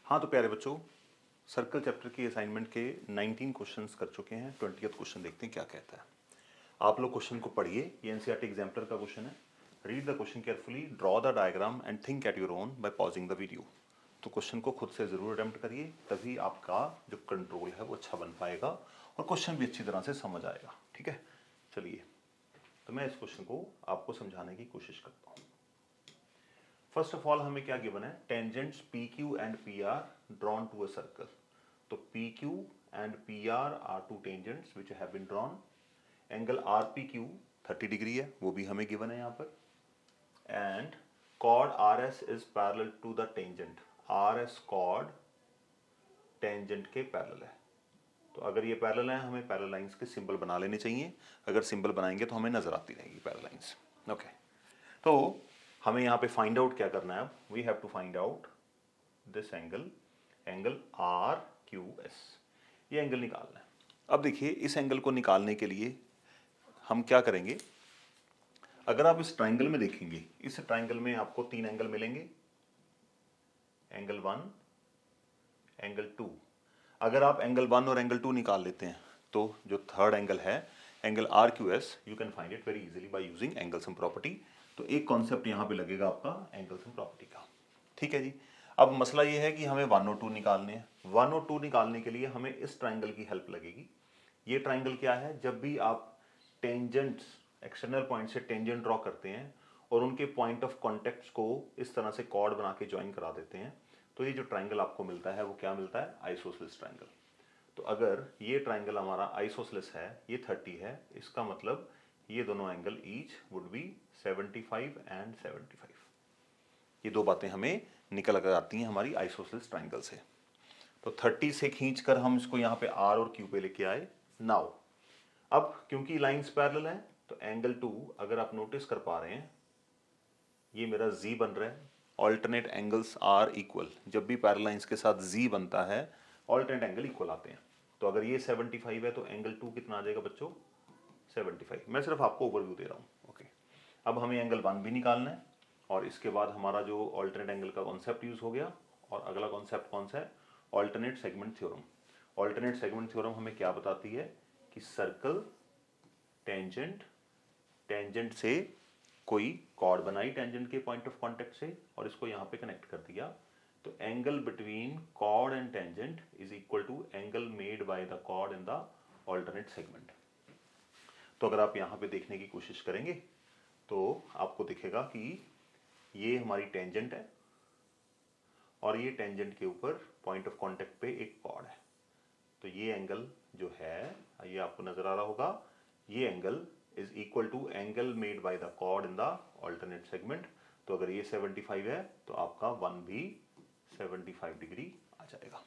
हाँ तो प्यारे बच्चों, सर्कल चैप्टर की असाइनमेंट के 19 क्वेश्चंस कर चुके हैं। 20th क्वेश्चन देखते हैं क्या कहता है। आप लोग क्वेश्चन को पढ़िए, ये एनसीईआरटी एग्जाम्पलर का क्वेश्चन है। Read the question carefully, draw the diagram and think at your own by pausing the video. तो क्वेश्चन को खुद से ज़रूर अटेम्प्ट करिए, तभी आपका जो कंट्रोल है वो अच्छा बन पाएगा और क्वेश्चन भी अच्छी तरह से समझ आएगा। ठीक है, चलिए तो मैं इस क्वेश्चन को आपको समझाने की कोशिश करता हूँ। फर्स्ट ऑफ ऑल हमें क्या गिवन है, tangents P Q and P R drawn to a circle. तो P Q and P R two tangents which have been drawn. Angle R P Q 30 degree है, वो भी हमें गिवन है यहाँ पर। And chord R S is parallel to the tangent. R S chord tangent के parallel है। तो अगर ये पैरेलल है, हमें पैरेलल लाइंस के सिंबल बना लेने चाहिए। अगर सिंबल बनाएंगे तो हमें नजर आती रहेगी पैरेलल लाइंस। ओके, तो हमें यहाँ पे फाइंड आउट क्या करना है। We have to find out this angle, angle R Q S, ये एंगल निकालना है। अब देखिए, इस एंगल को निकालने के लिए हम क्या करेंगे। अगर आप इस ट्राइंगल में देखेंगे, इस ट्राइंगल में आपको 3 एंगल मिलेंगे, एंगल 1, एंगल 2। अगर आप एंगल 1 और एंगल 2 निकाल लेते हैं तो जो थर्ड एंगल है, angle R Q S, you can find it very easily by using angle sum property. तो एक कॉन्सेप्ट यहाँ पे लगेगा आपका एंगल सम प्रॉपर्टी का। ठीक है जी। अब मसला ये है कि हमें 1 और 2 निकालने हैं। 1 और 2 निकालने के लिए हमें इस ट्राइंगल की हेल्प लगेगी। ये ट्राइंगल क्या है, जब भी आप टेंजेंट्स, एक्सटर्नल पॉइंट से टेंजेंट ड्रॉ करते हैं और उनके पॉइंट ऑफ कॉन्टेक्ट को इस तरह से कॉर्ड बना के ज्वाइन करा देते हैं, तो ये जो ट्राइंगल आपको मिलता है वो क्या मिलता है, आइसोसेलेस ट्राइंगल। तो अगर ये ट्राइंगल हमारा आइसोसेलेस है, ये 30 है, इसका मतलब ये दोनों angle each would be 75 and 75। ये दो बातें हमें निकल कर आती हैं हमारी आइसोसेलेस ट्राइंगल से। तो 30 से खींचकर हम इसको यहाँ पे आर और क्यू पे लेके आए। नाउ अब क्योंकि लाइंस पैरेलल हैं, तो एंगल 2 अगर आप नोटिस कर पा रहे हैं, ये मेरा जी बन रहा है। ऑल्टरनेट एंगल्स आर इक्वल, जब भी पैरेलल लाइंस के साथ जी बनता है ऑल्टरनेट एंगल इक्वल आते हैं। तो अगर ये 75 है तो एंगल 2 कितना आ जाएगा बच्चों, 75। मैं सिर्फ आपको ओवरव्यू दे रहा हूँ। ओके, अब हमें एंगल 1 भी निकालना है और इसके बाद हमारा जो ऑल्टरनेट एंगल का कॉन्सेप्ट यूज हो गया। और अगला कॉन्सेप्ट कौन सा है, alternate segment theorem. Alternate segment theorem हमें क्या बताती है कि सर्कल टेंजेंट, टेंजेंट से कोई कॉर्ड बनाई टेंजेंट के पॉइंट ऑफ कांटेक्ट से और इसको यहाँ पे कनेक्ट कर दिया, तो angle between chord and tangent is equal to angle made by the chord in the alternate segment. तो अगर आप यहाँ पे देखने की कोशिश करेंगे तो आपको दिखेगा कि ये हमारी टेंजेंट है और ये टेंजेंट के ऊपर पॉइंट ऑफ कांटेक्ट पे एक कॉर्ड है। तो ये एंगल जो है, ये आपको नजर आ रहा होगा, ये angle is equal to angle made by the chord in the alternate segment. तो अगर ये 75 है तो आपका 1 भी 75 डिग्री आ जाएगा।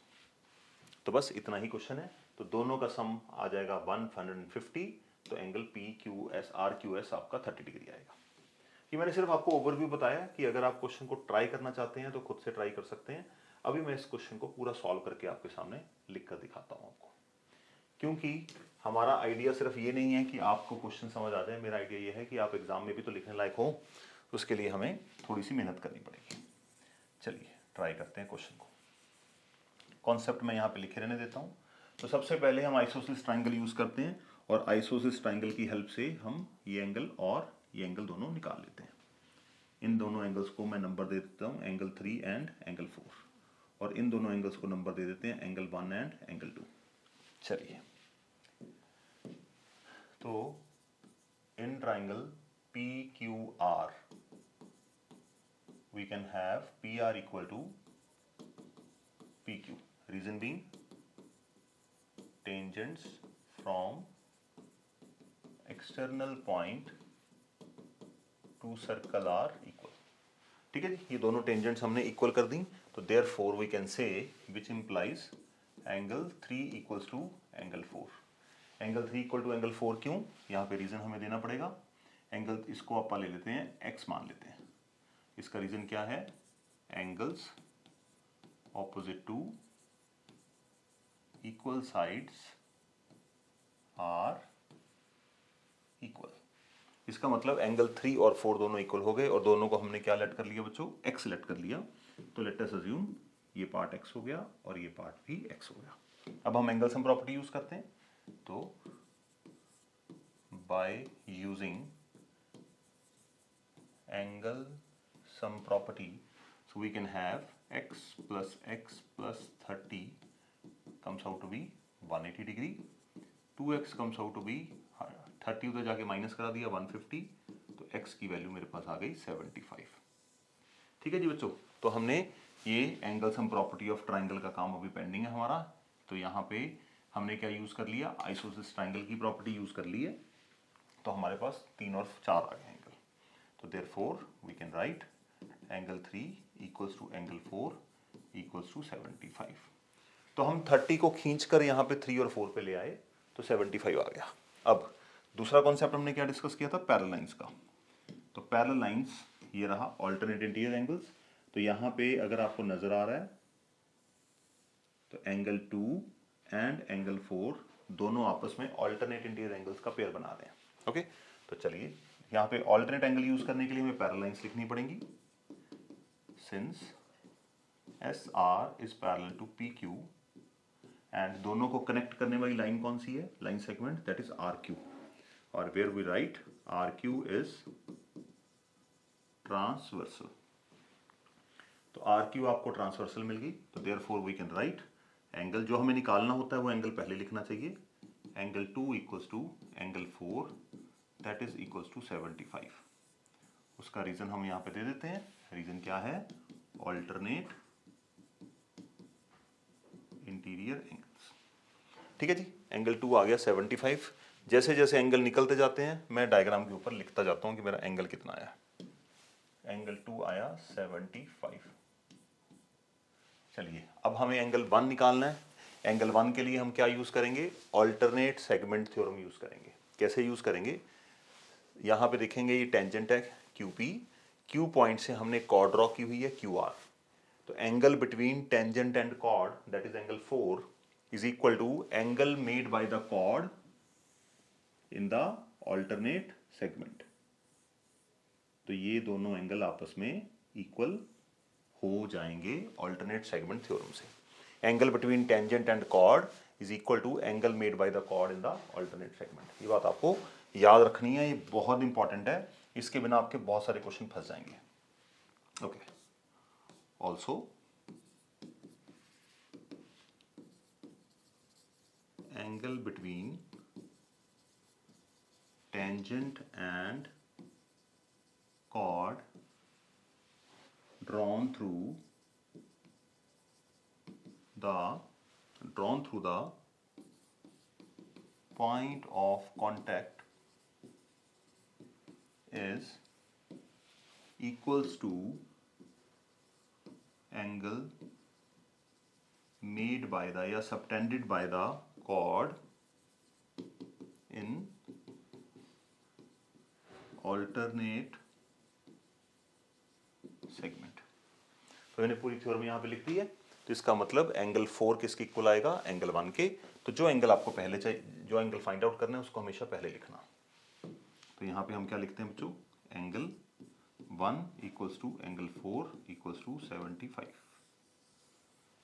तो बस इतना ही क्वेश्चन है। तो दोनों का सम आ जाएगा 150। तो angle P Q S R Q S आपका 30 डिग्री आएगा। ये मैंने सिर्फ आपको ओवरव्यू बताया कि अगर आप क्वेश्चन को ट्राई करना चाहते हैं तो खुद से ट्राई कर सकते हैं। अभी मैं इस क्वेश्चन को पूरा सॉल्व करके आपके सामने लिख कर दिखाता हूँ आपको, क्योंकि हमारा आइडिया सिर्फ ये नहीं है कि आपको क्वेश्चन समझ आ जाए। मेरा आइडिया ये है कि आप एग्जाम में भी तो लिखने लायक हो, तो उसके लिए हमें थोड़ी सी मेहनत करनी पड़ेगी। चलिए ट्राई करते हैं क्वेश्चन को। कॉन्सेप्ट मैं यहाँ पे लिखे रहने देता हूँ। तो सबसे पहले हम आइसोसेलेस ट्राइंगल यूज करते हैं और आइसोसेलेस ट्राइंगल की हेल्प से हम ये एंगल और ये एंगल दोनों निकाल लेते हैं। इन दोनों एंगल्स को मैं नंबर दे देता हूँ, एंगल 3 एंड एंगल 4, और इन दोनों एंगल्स को नंबर दे देते हैं, एंगल 1 एंड एंगल 2। चलिए, तो in triangle P Q R we can have P R equal to P Q. Reason being tangents from external point to circle are equal. ठीक है जी, ये दोनों टेंजेंट्स हमने इक्वल कर दी। तो therefore we can say which implies angle 3 equals to angle 4। Angle 3 equal to angle 4 क्यों, यहाँ पे रीजन हमें देना पड़ेगा। एंगल इसको आप ले लेते हैं, एक्स मान लेते हैं। इसका रीजन क्या है, angles opposite to equal sides are equal. इसका मतलब एंगल 3 और 4 दोनों इक्वल हो गए और दोनों को हमने क्या लेट कर लिया बच्चों, एक्स लेट कर लिया। तो लेट अस अज्यूम ये पार्ट x हो गया और ये पार्ट भी x हो गया। अब हम एंगल सम प्रॉपर्टी यूज करते हैं, तो by using angle sum property so we can have x plus 30 comes out to be 180 degree, 2x comes out to be 30 उधर जाके माइनस करा दिया 150, तो x की वैल्यू मेरे पास आ गई 75। ठीक है जी बच्चों, तो हमने ये angle sum property of triangle का काम अभी पेंडिंग है हमारा। तो यहाँ पे हमने क्या यूज कर लिया, आइसोसेलेस ट्राइंगल की प्रॉपर्टी यूज कर ली है, तो हमारे पास 3 और 4 आ गए एंगल। तो therefore we can write angle 3 equals to angle 4 equals to 75। तो हम 30 को खींच कर यहाँ पे 3 और 4 पे ले आए, तो 75 आ गया। अब दूसरा कॉन्सेप्ट हमने क्या डिस्कस किया था, पैरेलल लाइंस का। तो पैरेलल लाइंस ये रहा ऑल्टरनेट इंटीरियर एंगल्स। तो यहाँ पे अगर आपको नजर आ रहा है तो एंगल 2 एंड एंगल 4 दोनों आपस में ऑल्टरनेट इंटीरियर एंगल्स का पेयर बना रहे हैं। ओके, तो चलिए यहाँ पे ऑल्टरनेट एंगल यूज करने के लिए हमें पैरेलल लाइंस लिखनी पड़ेंगी। Since SR is parallel to PQ and दोनों को कनेक्ट करने वाली लाइन कौन सी है, line segment, that is RQ, और where we write RQ is transversal. तो RQ आपको ट्रांसवर्सल मिल गई, तो therefore we can write angle जो हमें निकालना होता है वो एंगल पहले लिखना चाहिए, angle 2 equals to angle 4 that is equals to 75। उसका रीजन हम यहाँ पे दे देते हैं, रीजन क्या है, ऑल्टरनेट इंटीरियर एंगल्स। ठीक है जी, एंगल 2 आ गया 75। जैसे जैसे एंगल निकलते जाते हैं मैं डायग्राम के ऊपर लिखता जाता हूँ कि मेरा एंगल कितना आया। एंगल 2 आया 75। चलिए अब हमें एंगल 1 निकालना है। एंगल 1 के लिए हम क्या यूज करेंगे, ऑल्टरनेट सेगमेंट थ्योरम यूज करेंगे। कैसे यूज करेंगे, यहाँ पे देखेंगे ये टेंजेंट है QP, Q पॉइंट से हमने कॉर्ड ड्रॉ की हुई है QR। तो angle between tangent and chord that is angle 4 is equal to angle made by the chord in the alternate segment. तो ये दोनों एंगल आपस में इक्वल हो जाएंगे ऑल्टरनेट सेगमेंट थ्योरम से। Angle between tangent and chord is equal to angle made by the chord in the alternate segment. ये बात आपको याद रखनी है, ये बहुत इंपॉर्टेंट है, इसके बिना आपके बहुत सारे क्वेश्चन फंस जाएंगे। Okay, also angle between tangent and chord drawn through the point of contact is equals to angle made by the या subtended by the chord in alternate segment. तो मैंने पूरी थ्योरम यहाँ पे लिख दी है। तो इसका मतलब एंगल 4 किसके इक्वल आएगा, एंगल 1 के। तो जो एंगल आपको पहले चाहिए, जो एंगल फाइंड आउट करना है उसको हमेशा पहले लिखना। तो यहाँ पे हम क्या लिखते हैं बच्चों, angle 1 equals to angle 4 equals to 75।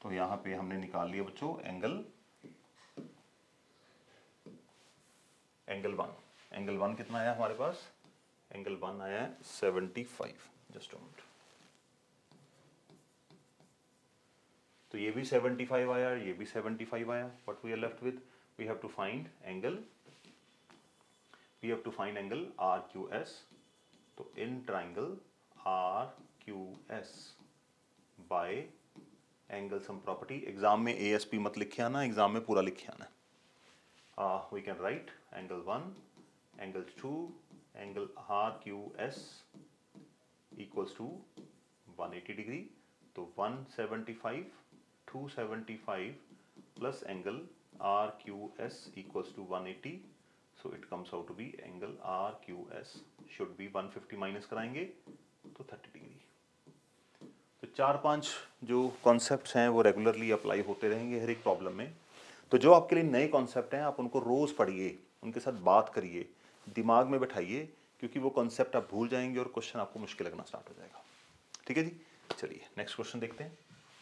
तो यहाँ पे हमने निकाल लिया बच्चों एंगल 1। एंगल 1 कितना आया हमारे पास, एंगल 1 आया है 75। जस्ट अ मिनट, तो ये भी 75 आया, ये भी 75 आया। What we are left with, we have to find angle RQS। तो in triangle RQS by angle sum property. Exam में ASP मत लिखे आना, एग्जाम में पूरा लिखे आना। We can write angle 1, angle 2, angle RQS equals to 180 degree. तो 175, 275 plus angle RQS equals to 180, so it comes out to be angle RQS should be 150 minus कराएंगे तो 30 डिग्री। तो 4-5 जो कॉन्सेप्ट्स हैं वो रेगुलरली अप्लाई होते रहेंगे हर एक प्रॉब्लम में। तो जो आपके लिए नए कॉन्सेप्ट हैं आप उनको रोज पढ़िए, उनके साथ बात करिए, दिमाग में बैठाइए, क्योंकि वो कॉन्सेप्ट आप भूल जाएंगे और क्वेश्चन आपको मुश्किल लगना स्टार्ट हो जाएगा। ठीक है जी, चलिए नेक्स्ट क्वेश्चन देखते हैं।